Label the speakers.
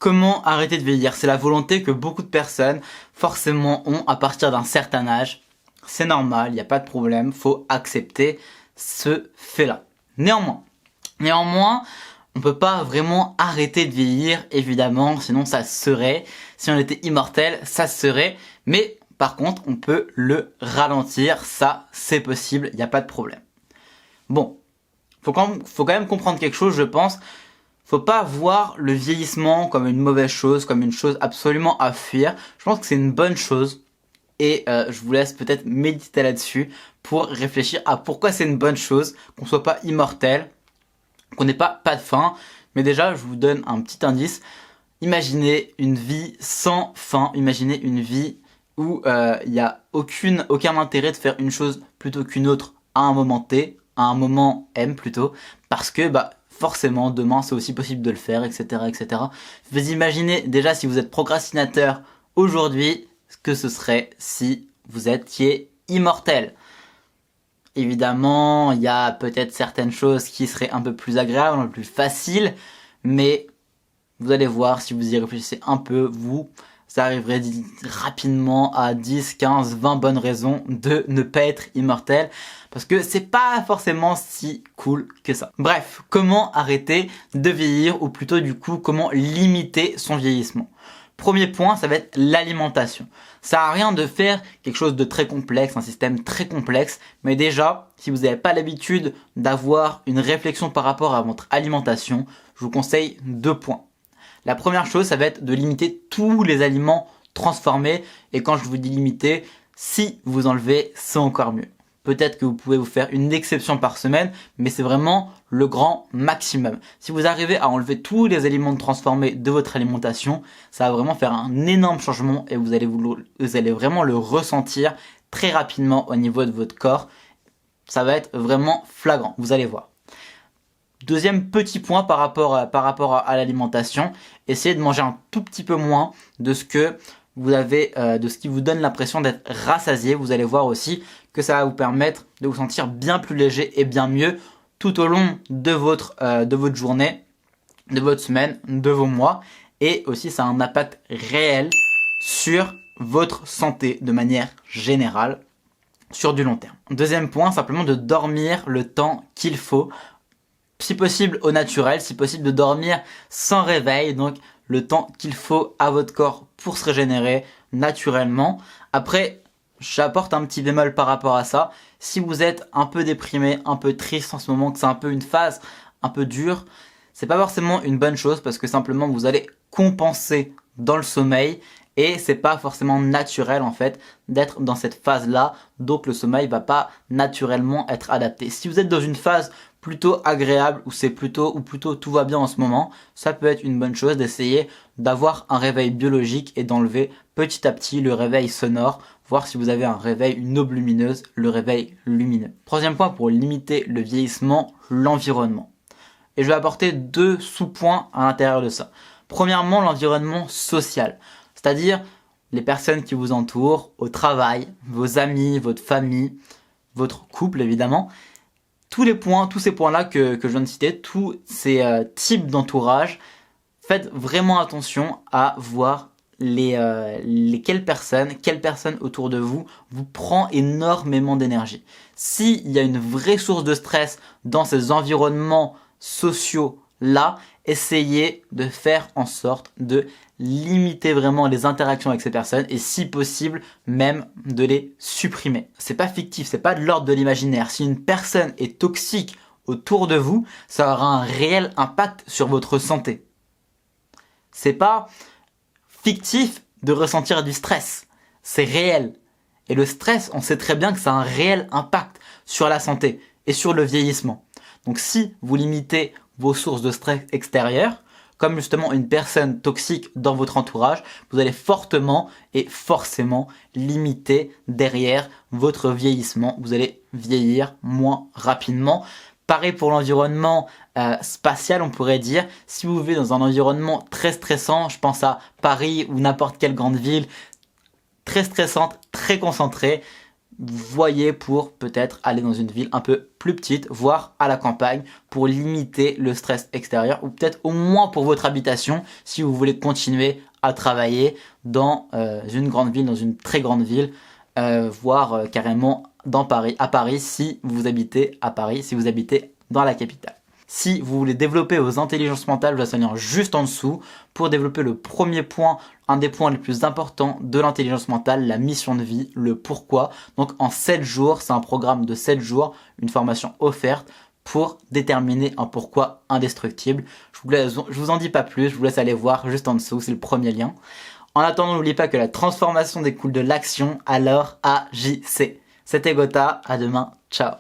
Speaker 1: Comment arrêter de vieillir? C'est la volonté que beaucoup de personnes forcément ont à partir d'un certain âge. C'est normal, il n'y a pas de problème, faut accepter ce fait-là. Néanmoins, on peut pas vraiment arrêter de vieillir, évidemment, sinon ça serait. Si on était immortel, ça serait. Mais par contre, on peut le ralentir, ça c'est possible, il n'y a pas de problème. Bon, faut quand même comprendre quelque chose, je pense. Faut pas voir le vieillissement comme une mauvaise chose, comme une chose absolument à fuir. Je pense que c'est une bonne chose. Et je vous laisse peut-être méditer là-dessus pour réfléchir à pourquoi c'est une bonne chose qu'on soit pas immortel, qu'on n'ait pas de fin. Mais déjà, je vous donne un petit indice. Imaginez une vie sans fin. Imaginez une vie où il n'y a aucun intérêt de faire une chose plutôt qu'une autre à un moment T, à un moment M plutôt, parce que forcément demain c'est aussi possible de le faire, etc., etc. Vous imaginez déjà si vous êtes procrastinateur aujourd'hui, ce que ce serait si vous étiez immortel. Évidemment, il y a peut-être certaines choses qui seraient un peu plus agréables, un peu plus faciles, mais vous allez voir, si vous y réfléchissez un peu, ça arriverait rapidement à 10, 15, 20 bonnes raisons de ne pas être immortel, parce que c'est pas forcément si cool que ça. Bref, comment arrêter de vieillir, ou plutôt du coup, comment limiter son vieillissement? Premier point, ça va être l'alimentation. Ça sert à rien de faire quelque chose de très complexe, un système très complexe, mais déjà, si vous n'avez pas l'habitude d'avoir une réflexion par rapport à votre alimentation, je vous conseille 2 points. La première chose, ça va être de limiter tous les aliments transformés. Et quand je vous dis limiter, si vous enlevez, c'est encore mieux. Peut-être que vous pouvez vous faire une exception par semaine, mais c'est vraiment le grand maximum. Si vous arrivez à enlever tous les aliments transformés de votre alimentation, ça va vraiment faire un énorme changement et vous allez vraiment le ressentir très rapidement au niveau de votre corps. Ça va être vraiment flagrant, vous allez voir. Deuxième petit point par rapport à l'alimentation, essayez de manger un tout petit peu moins de ce que vous avez, de ce qui vous donne l'impression d'être rassasié. Vous allez voir aussi que ça va vous permettre de vous sentir bien plus léger et bien mieux tout au long de votre journée, de votre semaine, de vos mois. Et aussi ça a un impact réel sur votre santé de manière générale sur du long terme. Deuxième point, simplement de dormir le temps qu'il faut. Si possible au naturel, si possible de dormir sans réveil, donc le temps qu'il faut à votre corps pour se régénérer naturellement. Après, j'apporte un petit bémol par rapport à ça. Si vous êtes un peu déprimé, un peu triste en ce moment, que c'est un peu une phase un peu dure, c'est pas forcément une bonne chose parce que simplement vous allez compenser dans le sommeil et c'est pas forcément naturel en fait d'être dans cette phase-là, donc le sommeil va pas naturellement être adapté. Si vous êtes dans une phase plutôt agréable ou plutôt tout va bien en ce moment, ça peut être une bonne chose d'essayer d'avoir un réveil biologique et d'enlever petit à petit le réveil sonore, voir si vous avez un réveil, une aube lumineuse, le réveil lumineux. Troisième point pour limiter le vieillissement, l'environnement. Et je vais apporter 2 sous-points à l'intérieur de ça. Premièrement, l'environnement social, c'est-à-dire les personnes qui vous entourent, au travail, vos amis, votre famille, votre couple évidemment. Tous ces points-là que je viens de citer, tous ces types d'entourage, faites vraiment attention à voir quelles personnes autour de vous prend énormément d'énergie. S'il y a une vraie source de stress dans ces environnements sociaux-là, essayez de faire en sorte de limiter vraiment les interactions avec ces personnes et si possible même de les supprimer. C'est pas fictif, c'est pas de l'ordre de l'imaginaire. Si une personne est toxique autour de vous, ça aura un réel impact sur votre santé. C'est pas fictif de ressentir du stress, c'est réel. Et le stress, on sait très bien que ça a un réel impact sur la santé et sur le vieillissement. Donc si vous limitez vos sources de stress extérieures, comme justement une personne toxique dans votre entourage, vous allez fortement et forcément limiter derrière votre vieillissement. Vous allez vieillir moins rapidement. Pareil pour l'environnement spatial, on pourrait dire. Si vous vivez dans un environnement très stressant, je pense à Paris ou n'importe quelle grande ville, très stressante, très concentrée, voyez pour peut-être aller dans une ville un peu plus petite, voire à la campagne, pour limiter le stress extérieur, ou peut-être au moins pour votre habitation, si vous voulez continuer à travailler dans une grande ville, dans une très grande ville, voire carrément dans Paris, à Paris, si vous habitez à Paris, si vous habitez dans la capitale. Si vous voulez développer vos intelligences mentales, je vous laisse un lien juste en dessous pour développer le premier point, un des points les plus importants de l'intelligence mentale, la mission de vie, le pourquoi. Donc en 7 jours, c'est un programme de 7 jours, une formation offerte pour déterminer un pourquoi indestructible. Je vous en dis pas plus, je vous laisse aller voir juste en dessous, c'est le premier lien. En attendant, n'oubliez pas que la transformation découle de l'action, alors agissez. C'était Gotha, à demain, ciao.